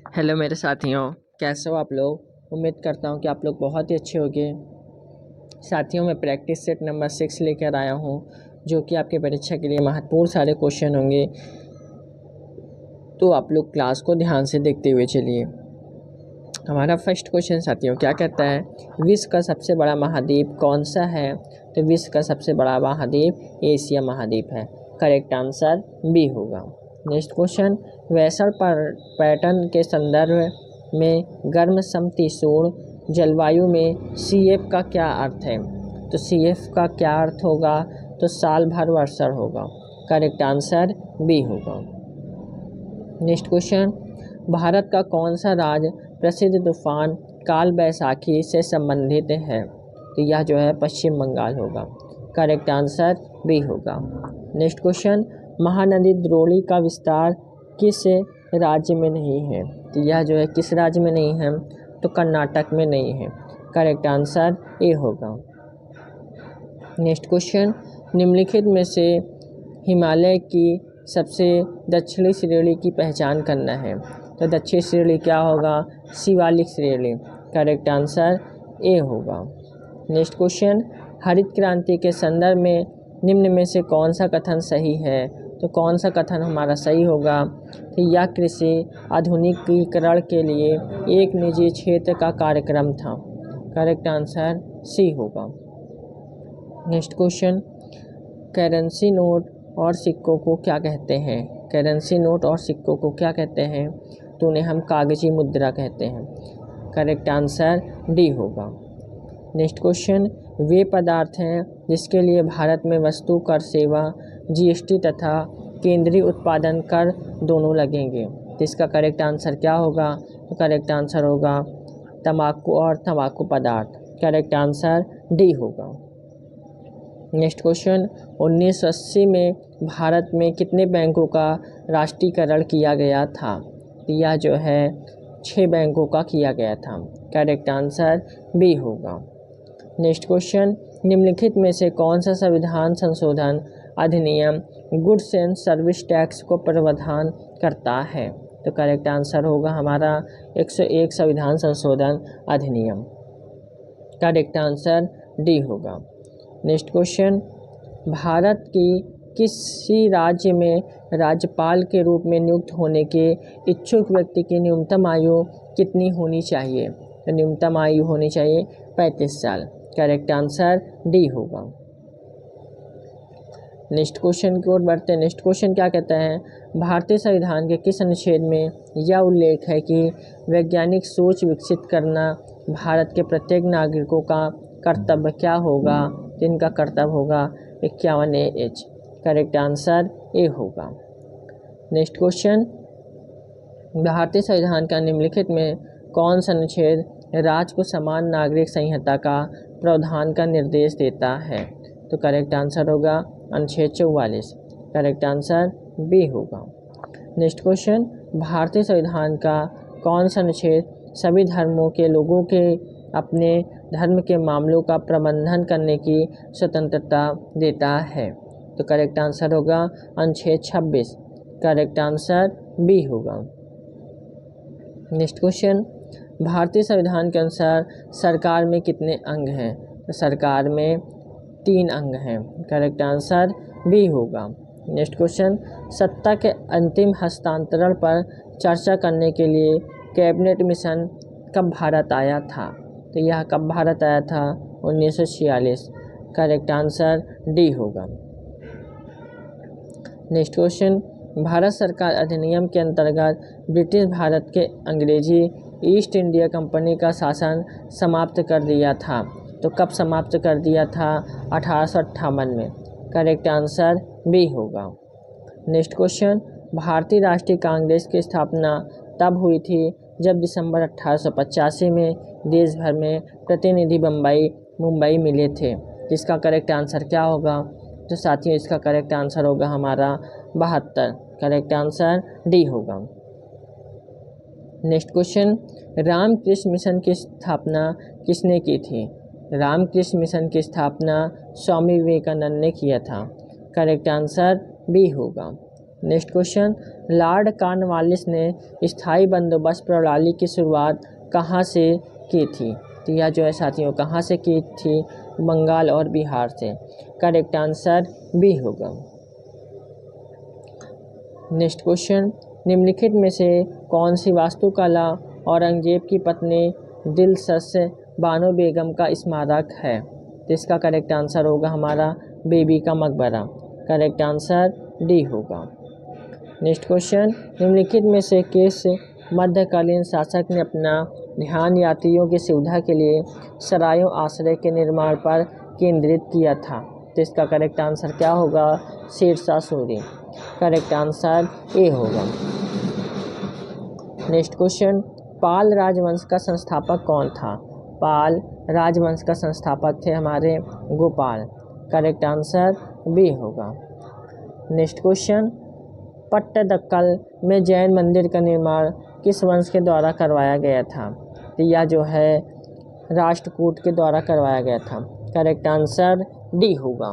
Hello मेरे साथियों, कैसे हो आप लोग। उम्मीद करता हूँ कि आप लोग बहुत ही अच्छे होंगे। साथियों, मैं प्रैक्टिस सेट नंबर 6 लेकर आया हूँ, जो कि आपके परीक्षा के लिए महत्वपूर्ण सारे क्वेश्चन होंगे। तो आप लोग क्लास को ध्यान से देखते हुए चलिए। हमारा फर्स्ट क्वेश्चन साथियों क्या कहता है, विश्व का सबसे बड़ा महाद्वीप कौन सा है। तो विश्व का सबसे बड़ा महाद्वीप एशिया महाद्वीप है। करेक्ट आंसर बी होगा। नेक्स्ट क्वेश्चन, वैसल पैटर्न के संदर्भ में गर्म समशीतोष्ण जलवायु में CF का क्या अर्थ है। तो CF का क्या अर्थ होगा, तो साल भर वर्षा होगा। करेक्ट आंसर बी होगा। नेक्स्ट क्वेश्चन, भारत का कौन सा राज्य प्रसिद्ध तूफान काल बैसाखी से संबंधित है। तो यह जो है पश्चिम बंगाल होगा। करेक्ट आंसर बी होगा। नेक्स्ट क्वेश्चन, महानदी द्रोणी का विस्तार किस राज्य में नहीं है। तो यह जो है किस राज्य में नहीं है, तो कर्नाटक में नहीं है। करेक्ट आंसर ए होगा। नेक्स्ट क्वेश्चन, निम्नलिखित में से हिमालय की सबसे दक्षिणी श्रेणी की पहचान करना है। तो दक्षिणी श्रेणी क्या होगा, शिवालिक श्रेणी। करेक्ट आंसर ए होगा। नेक्स्ट क्वेश्चन, हरित क्रांति के संदर्भ में निम्न में से कौन सा कथन सही है। तो कौन सा कथन हमारा सही होगा, तो यह कृषि आधुनिकीकरण के लिए एक निजी क्षेत्र का कार्यक्रम था। करेक्ट आंसर सी होगा। नेक्स्ट क्वेश्चन, करेंसी नोट और सिक्कों को क्या कहते हैं। करेंसी नोट और सिक्कों को क्या कहते हैं, तो उन्हें हम कागजी मुद्रा कहते हैं। करेक्ट आंसर डी होगा। नेक्स्ट क्वेश्चन, वे पदार्थ हैं जिसके लिए भारत में वस्तु कर सेवा GST तथा केंद्रीय उत्पादन कर दोनों लगेंगे। तो इसका करेक्ट आंसर क्या होगा, तो करेक्ट आंसर होगा तंबाकू और तंबाकू पदार्थ। करेक्ट आंसर डी होगा। नेक्स्ट क्वेश्चन, 1980 में भारत में कितने बैंकों का राष्ट्रीयकरण किया गया था। तो यह जो है 6 बैंकों का किया गया था। करेक्ट आंसर बी होगा। नेक्स्ट क्वेश्चन, निम्नलिखित में से कौन सा संविधान संशोधन अधिनियम गुड्स एंड सर्विस टैक्स को प्रावधान करता है। तो करेक्ट आंसर होगा हमारा 101 संविधान संशोधन अधिनियम। करेक्ट आंसर डी होगा। नेक्स्ट क्वेश्चन, भारत की किसी राज्य में राज्यपाल के रूप में नियुक्त होने के इच्छुक व्यक्ति की न्यूनतम आयु कितनी होनी चाहिए। तो न्यूनतम आयु होनी चाहिए 35 साल। करेक्ट आंसर डी होगा। नेक्स्ट क्वेश्चन की ओर बढ़ते हैं। नेक्स्ट क्वेश्चन क्या कहता है, भारतीय संविधान के किस अनुच्छेद में यह उल्लेख है कि वैज्ञानिक सोच विकसित करना भारत के प्रत्येक नागरिकों का कर्तव्य क्या होगा। जिनका कर्तव्य होगा 51A(H). करेक्ट आंसर ए होगा। नेक्स्ट क्वेश्चन, भारतीय संविधान का निम्नलिखित में कौन सा अनुच्छेद राज्य को समान नागरिक संहिता का प्रावधान का निर्देश देता है। तो करेक्ट आंसर होगा अनुच्छेद 44। करेक्ट आंसर बी होगा। नेक्स्ट क्वेश्चन, भारतीय संविधान का कौन सा अनुच्छेद सभी धर्मों के लोगों के अपने धर्म के मामलों का प्रबंधन करने की स्वतंत्रता देता है। तो करेक्ट आंसर होगा अनुच्छेद 26। करेक्ट आंसर बी होगा। नेक्स्ट क्वेश्चन, भारतीय संविधान के अनुसार सरकार में कितने अंग हैं। तो सरकार में 3 अंग हैं। करेक्ट आंसर बी होगा। नेक्स्ट क्वेश्चन, सत्ता के अंतिम हस्तांतरण पर चर्चा करने के लिए कैबिनेट मिशन कब भारत आया था। तो यह कब भारत आया था, 1946। करेक्ट आंसर डी होगा। नेक्स्ट क्वेश्चन, भारत सरकार अधिनियम के अंतर्गत ब्रिटिश भारत के अंग्रेजी ईस्ट इंडिया कंपनी का शासन समाप्त कर दिया था। तो कब समाप्त कर दिया था, 1858 में। करेक्ट आंसर बी होगा। नेक्स्ट क्वेश्चन, भारतीय राष्ट्रीय कांग्रेस की स्थापना तब हुई थी जब दिसंबर 1885 में देश भर में प्रतिनिधि मुंबई मिले थे। जिसका करेक्ट आंसर क्या होगा, तो साथियों इसका करेक्ट आंसर होगा हमारा 72। करेक्ट आंसर डी होगा। नेक्स्ट क्वेश्चन, रामकृष्ण मिशन की स्थापना किसने की थी। रामकृष्ण मिशन की स्थापना स्वामी विवेकानंद ने किया था। करेक्ट आंसर बी होगा। नेक्स्ट क्वेश्चन, लॉर्ड कॉर्नवालिस ने स्थायी बंदोबस्त प्रणाली की शुरुआत कहाँ से की थी? तो यह जो है साथियों कहाँ से की थी? बंगाल और बिहार से। करेक्ट आंसर बी होगा। नेक्स्ट क्वेश्चन, निम्नलिखित में से कौन सी वास्तुकला औरंगजेब की पत्नी दिलशस बानो बेगम का स्मारक है? तो इसका करेक्ट आंसर होगा हमारा बीबी का मकबरा। करेक्ट आंसर डी होगा। नेक्स्ट क्वेश्चन, निम्नलिखित में से किस मध्यकालीन शासक ने अपना ध्यान यात्रियों की सुविधा के लिए सरायों आश्रय के निर्माण पर केंद्रित किया था? तो इसका करेक्ट आंसर क्या होगा? Sher Shah Suri. Correct answer A होगा। नेक्स्ट क्वेश्चन, पाल राजवंश का संस्थापक कौन था? पाल राजवंश का संस्थापक थे हमारे गोपाल। करेक्ट आंसर बी होगा। नेक्स्ट क्वेश्चन, पट्टदकल में जैन मंदिर का निर्माण किस वंश के द्वारा करवाया गया था? तो यह जो है राष्ट्रकूट के द्वारा करवाया गया था। करेक्ट आंसर डी होगा।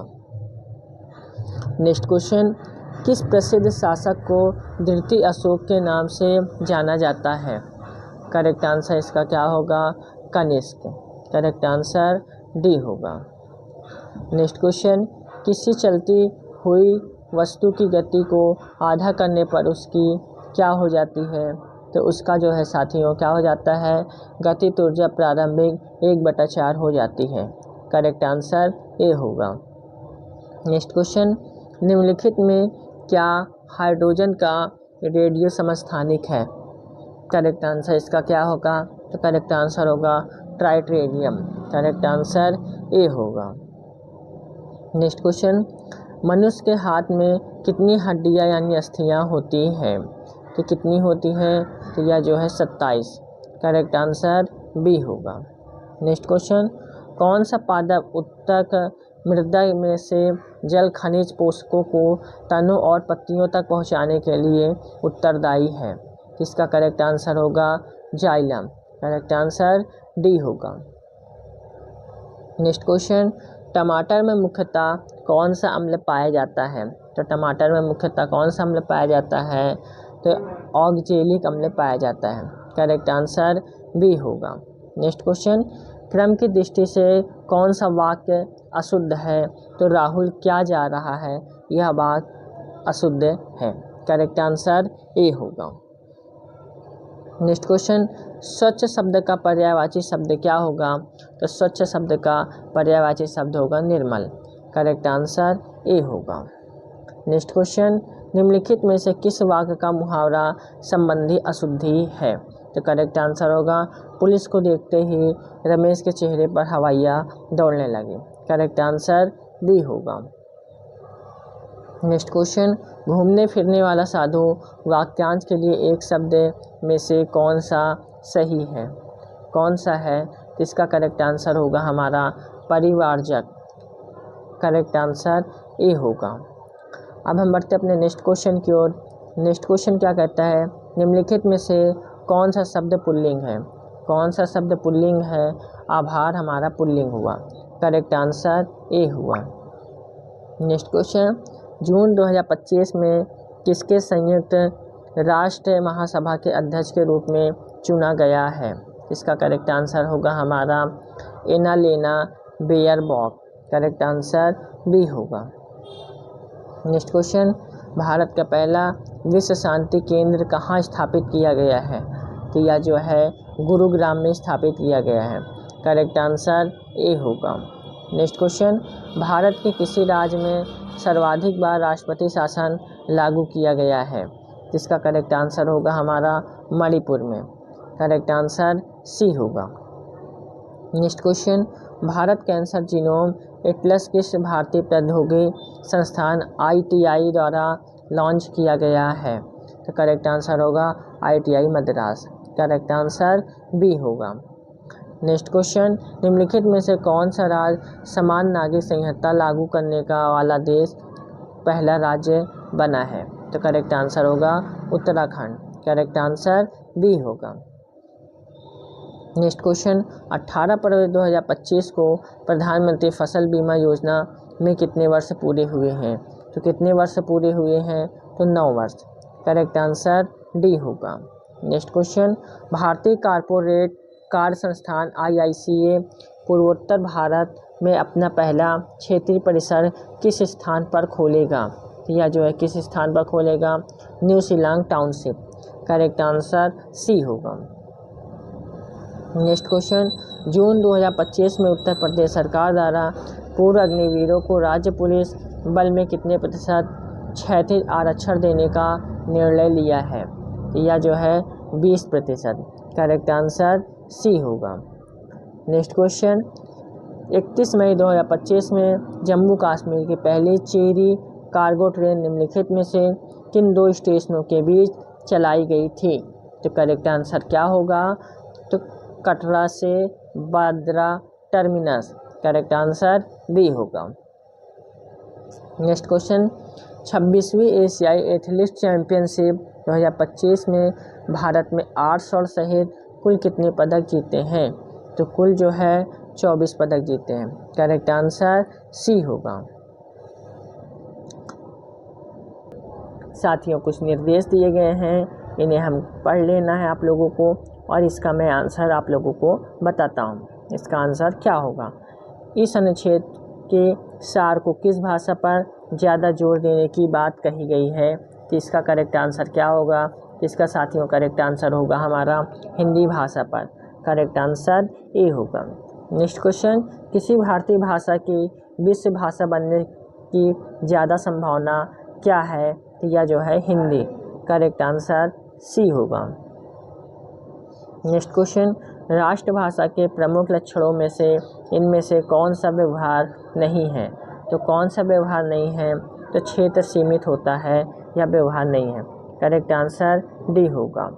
नेक्स्ट क्वेश्चन, किस प्रसिद्ध शासक को द्वितीय अशोक के नाम से जाना जाता है? करेक्ट आंसर इसका क्या होगा? कनिष्क। करेक्ट आंसर डी होगा। नेक्स्ट क्वेश्चन, किसी चलती हुई वस्तु की गति को आधा करने पर उसकी क्या हो जाती है? तो उसका जो है साथियों क्या हो जाता है? गतिज ऊर्जा प्रारंभिक 1/4 हो जाती है। करेक्ट आंसर ए होगा। नेक्स्ट क्वेश्चन, निम्नलिखित में क्या हाइड्रोजन का रेडियो समस्थानिक है? करेक्ट आंसर इसका क्या होगा? तो करेक्ट आंसर होगा ट्राइटेरियम। करेक्ट आंसर ए होगा। नेक्स्ट क्वेश्चन, मनुष्य के हाथ में कितनी हड्डियां यानी अस्थियां होती हैं? तो कितनी होती हैं? तो यह जो है 27। करेक्ट आंसर बी होगा। नेक्स्ट क्वेश्चन, कौन सा पादप उत्तक मृदा में से जल खनिज पोषकों को तनों और पत्तियों तक पहुंचाने के लिए उत्तरदायी है? इसका करेक्ट आंसर होगा जाइलम। करेक्ट आंसर डी होगा। नेक्स्ट क्वेश्चन, टमाटर में मुख्यतः कौन सा अम्ल पाया जाता है? तो टमाटर में मुख्यतः कौन सा अम्ल पाया जाता है? तो ऑक्जेलिक अम्ल पाया जाता है। करेक्ट आंसर बी होगा। नेक्स्ट क्वेश्चन, क्रम की दृष्टि से कौन सा वाक्य अशुद्ध है? तो राहुल क्या जा रहा है, यह वाक्य अशुद्ध है। करेक्ट आंसर ए होगा। नेक्स्ट क्वेश्चन, स्वच्छ शब्द का पर्यायवाची शब्द क्या होगा? तो स्वच्छ शब्द का पर्यायवाची शब्द होगा निर्मल। करेक्ट आंसर ए होगा। नेक्स्ट क्वेश्चन, निम्नलिखित में से किस वाक्य का मुहावरा संबंधी अशुद्धि है? तो करेक्ट आंसर होगा पुलिस को देखते ही रमेश के चेहरे पर हवाइयाँ दौड़ने लगी। करेक्ट आंसर बी होगा। नेक्स्ट क्वेश्चन, घूमने फिरने वाला साधु वाक्यांश के लिए एक शब्द में से कौन सा सही है? कौन सा है? इसका करेक्ट आंसर होगा हमारा परिवारजक। करेक्ट आंसर ए होगा। अब हम बढ़ते अपने नेक्स्ट क्वेश्चन की ओर। नेक्स्ट क्वेश्चन क्या कहता है? निम्नलिखित में से कौन सा शब्द पुल्लिंग है? कौन सा शब्द पुल्लिंग है? आभार हमारा पुल्लिंग हुआ। करेक्ट आंसर ए हुआ। नेक्स्ट क्वेश्चन, जून 2025 में किसके संयुक्त राष्ट्र महासभा के अध्यक्ष के रूप में चुना गया है? इसका करेक्ट आंसर होगा हमारा Annalena Baerbock. Correct answer B होगा। नेक्स्ट क्वेश्चन, भारत का पहला विश्व शांति केंद्र कहाँ स्थापित किया गया है? तो यह जो है गुरुग्राम में स्थापित किया गया है। करेक्ट आंसर ए होगा। नेक्स्ट क्वेश्चन, भारत के किसी राज्य में सर्वाधिक बार राष्ट्रपति शासन लागू किया गया है? इसका करेक्ट आंसर होगा हमारा मणिपुर में। करेक्ट आंसर सी होगा। Next question, Bharat cancer genome Atlas किस भारतीय प्रौद्योगिकी संस्थान ITI द्वारा लॉन्च किया गया है? तो करेक्ट आंसर होगा ITI Madras. Correct answer B होगा। नेक्स्ट क्वेश्चन, निम्नलिखित में से कौन सा राज्य समान नागरिक संहिता लागू करने का वाला देश पहला राज्य बना है? तो करेक्ट आंसर होगा उत्तराखंड। करेक्ट आंसर बी होगा। नेक्स्ट क्वेश्चन, 18 फरवरी 2025 को प्रधानमंत्री फसल बीमा योजना में कितने वर्ष पूरे हुए हैं? तो कितने वर्ष पूरे हुए हैं? तो 9 वर्ष। करेक्ट आंसर डी होगा। नेक्स्ट क्वेश्चन, भारतीय कारपोरेट कार्य संस्थान IICA पूर्वोत्तर भारत में अपना पहला क्षेत्रीय परिसर किस स्थान पर खोलेगा? या जो है किस स्थान पर खोलेगा? New Shillong township. Correct answer C होगा। नेक्स्ट क्वेश्चन, जून 2025 में उत्तर प्रदेश सरकार द्वारा पूर्व अग्निवीरों को राज्य पुलिस बल में कितने प्रतिशत क्षैतिज आरक्षण देने का निर्णय लिया है? या जो है 20%। करेक्ट आंसर सी होगा। नेक्स्ट क्वेश्चन, 31 मई 2025 में जम्मू कश्मीर की पहली चेरी कार्गो ट्रेन निम्नलिखित में से किन 2 स्टेशनों के बीच चलाई गई थी? तो करेक्ट आंसर क्या होगा? तो कटरा से Bandra Terminus. Correct answer B होगा। नेक्स्ट क्वेश्चन, 26वीं एशियाई एथलेटिक्स चैंपियनशिप 2025 में भारत में 8 स्वर्ण सहित कुल कितने पदक जीते हैं? तो कुल जो है 24 पदक जीते हैं। करेक्ट आंसर सी होगा। साथियों, कुछ निर्देश दिए गए हैं, इन्हें हम पढ़ लेना है आप लोगों को, और इसका मैं आंसर आप लोगों को बताता हूँ। इसका आंसर क्या होगा? इस अनुच्छेद के सार को किस भाषा पर ज़्यादा जोर देने की बात कही गई है? तो इसका करेक्ट आंसर क्या होगा? इसका साथियों करेक्ट आंसर होगा हमारा हिंदी भाषा पर। करेक्ट आंसर ए होगा। नेक्स्ट क्वेश्चन, किसी भारतीय भाषा की विश्व भाषा बनने की ज़्यादा संभावना क्या है? तो यह जो है हिंदी। करेक्ट आंसर सी होगा। नेक्स्ट क्वेश्चन, राष्ट्रभाषा के प्रमुख लक्षणों में से इनमें से कौन सा व्यवहार नहीं है? तो कौन सा व्यवहार नहीं है? तो क्षेत्र सीमित होता है या व्यवहार नहीं है। करेक्ट आंसर डी होगा।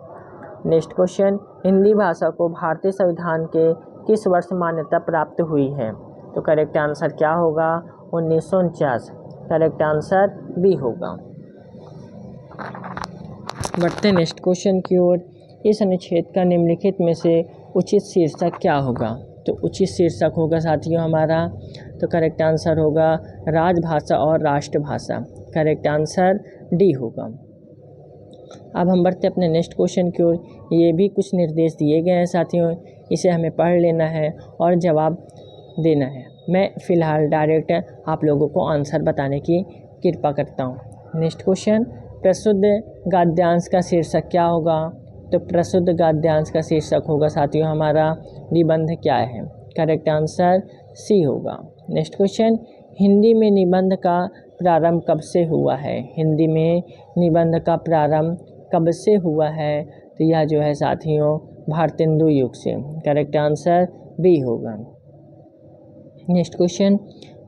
नेक्स्ट क्वेश्चन, हिंदी भाषा को भारतीय संविधान के किस वर्ष मान्यता प्राप्त हुई है? तो करेक्ट आंसर क्या होगा? 1949। करेक्ट आंसर बी होगा। बढ़ते नेक्स्ट क्वेश्चन की ओर। इस अनुच्छेद का निम्नलिखित में से उचित शीर्षक क्या होगा? तो उचित शीर्षक होगा साथियों हमारा, तो करेक्ट आंसर होगा राजभाषा और राष्ट्रभाषा। करेक्ट आंसर डी होगा। अब हम बढ़ते अपने नेक्स्ट क्वेश्चन की ओर। ये भी कुछ निर्देश दिए गए हैं साथियों, इसे हमें पढ़ लेना है और जवाब देना है। मैं फ़िलहाल डायरेक्ट आप लोगों को आंसर बताने की कृपा करता हूँ। नेक्स्ट क्वेश्चन, प्रस्तुत गद्यांश का शीर्षक क्या होगा? तो प्रस्तुत गद्यांश का शीर्षक होगा साथियों हमारा निबंध क्या है। करेक्ट आंसर सी होगा। नेक्स्ट क्वेश्चन, हिंदी में निबंध का प्रारंभ कब से हुआ है? हिंदी में निबंध का प्रारंभ कब से हुआ है? तो यह जो है साथियों भारतेंदु युग से। करेक्ट आंसर बी होगा। नेक्स्ट क्वेश्चन,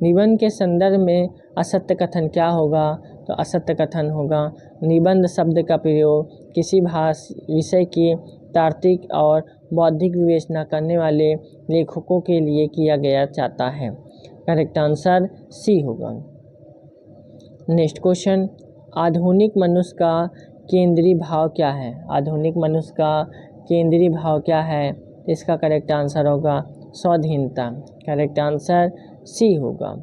निबंध के संदर्भ में असत्य कथन क्या होगा? तो असत्य कथन होगा निबंध शब्द का प्रयोग किसी विषय की तार्किक और बौद्धिक विवेचना करने वाले लेखकों के लिए किया गया जाता है। करेक्ट आंसर सी होगा। नेक्स्ट क्वेश्चन, आधुनिक मनुष्य का केंद्रीय भाव क्या है? आधुनिक मनुष्य का केंद्रीय भाव क्या है? इसका करेक्ट आंसर होगा स्वाधीनता। करेक्ट आंसर सी होगा।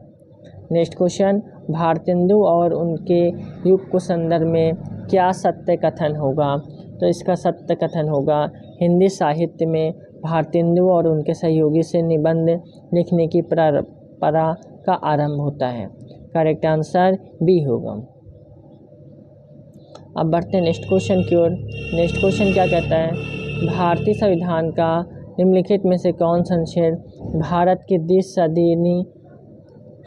नेक्स्ट क्वेश्चन, भारतेंदु और उनके युग को संदर्भ में क्या सत्य कथन होगा? तो इसका सत्य कथन होगा हिंदी साहित्य में भारतेंदु और उनके सहयोगी से निबंध लिखने की परंपरा का आरंभ होता है। करेक्ट आंसर बी होगा। अब बढ़ते हैं नेक्स्ट क्वेश्चन की ओर। नेक्स्ट क्वेश्चन क्या कहता है? भारतीय संविधान का निम्नलिखित में से कौन सा अनुच्छेद भारत की 20वीं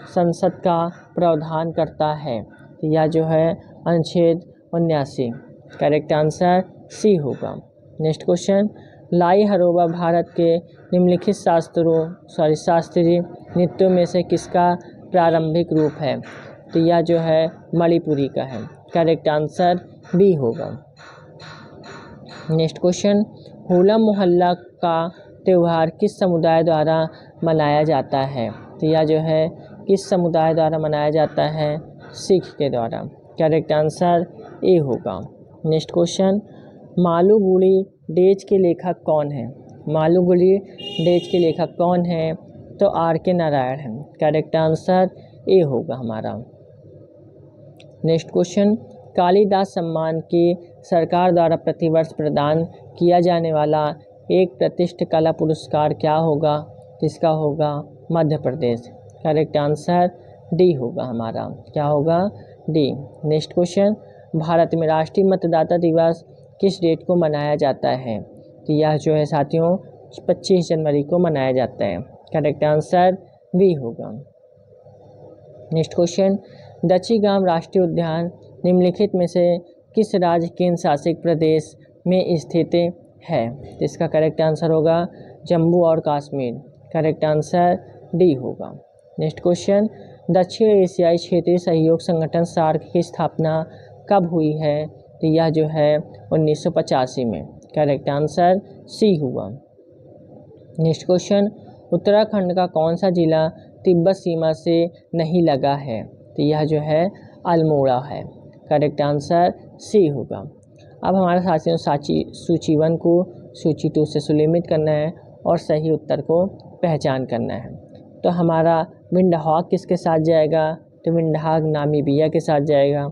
संसद का प्रावधान करता है? तो यह जो है अनुच्छेद 79। करेक्ट आंसर सी होगा। नेक्स्ट क्वेश्चन, लाई हरोबा भारत के निम्नलिखित शास्त्रीय नृत्यों में से किसका प्रारंभिक रूप है? तो यह जो है मणिपुरी का है। करेक्ट आंसर बी होगा। नेक्स्ट क्वेश्चन, होला मोहल्ला का त्यौहार किस समुदाय द्वारा मनाया जाता है? तो यह जो है किस समुदाय द्वारा मनाया जाता है? सिख के द्वारा। करेक्ट आंसर ए होगा। नेक्स्ट क्वेश्चन, मालगुडी डेज के लेखक कौन है? मालगुडी डेज के लेखक कौन है? तो आर के नारायण है। करेक्ट आंसर ए होगा हमारा। नेक्स्ट क्वेश्चन, कालिदास सम्मान की सरकार द्वारा प्रतिवर्ष प्रदान किया जाने वाला एक प्रतिष्ठित कला पुरस्कार क्या होगा? किसका होगा? Madhya Pradesh. Correct answer D होगा हमारा। क्या होगा? डी। नेक्स्ट क्वेश्चन, भारत में राष्ट्रीय मतदाता दिवस किस डेट को मनाया जाता है? तो यह जो है साथियों 25 जनवरी को मनाया जाता है। करेक्ट आंसर बी होगा। नेक्स्ट क्वेश्चन, दक्षिगाम राष्ट्रीय उद्यान निम्नलिखित में से किस राज्य केंद्र शासित प्रदेश में स्थित है? तो इसका करेक्ट आंसर होगा जम्मू और कश्मीर। करेक्ट आंसर डी होगा। नेक्स्ट क्वेश्चन, दक्षिण एशियाई क्षेत्रीय सहयोग संगठन सार्क की स्थापना कब हुई है? तो यह जो है 1985 में। करेक्ट आंसर सी हुआ। नेक्स्ट क्वेश्चन, उत्तराखंड का कौन सा जिला तिब्बत सीमा से नहीं लगा है? तो यह जो है अल्मोड़ा है। करेक्ट आंसर सी होगा। अब हमारे साथियों सूची 1 को सूची 2 से सुलिमित करना है और सही उत्तर को पहचान करना है। तो हमारा विंडहॉक किसके साथ जाएगा? तो विंडहॉक नामीबिया के साथ जाएगा,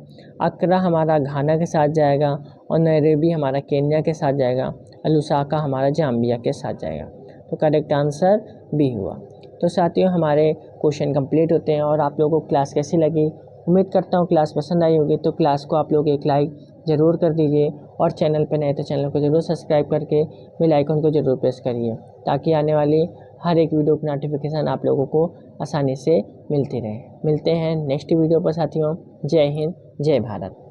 अक्रा हमारा घाना के साथ जाएगा और नैरोबी हमारा केन्या के साथ जाएगा, लुसाका हमारा जाम्बिया के साथ जाएगा। तो करेक्ट आंसर बी हुआ। तो साथियों हमारे क्वेश्चन कंप्लीट होते हैं। और आप लोगों को क्लास कैसी लगी? उम्मीद करता हूँ क्लास पसंद आई होगी। तो क्लास को आप लोग एक लाइक ज़रूर कर दीजिए और चैनल पर नए तो चैनल को ज़रूर सब्सक्राइब करके बेल आइकन को ज़रूर प्रेस करिए, ताकि आने वाली हर एक वीडियो की नोटिफिकेशन आप लोगों को आसानी से मिलती रहे। मिलते हैं नेक्स्ट वीडियो पर साथियों। जय हिंद, जय भारत।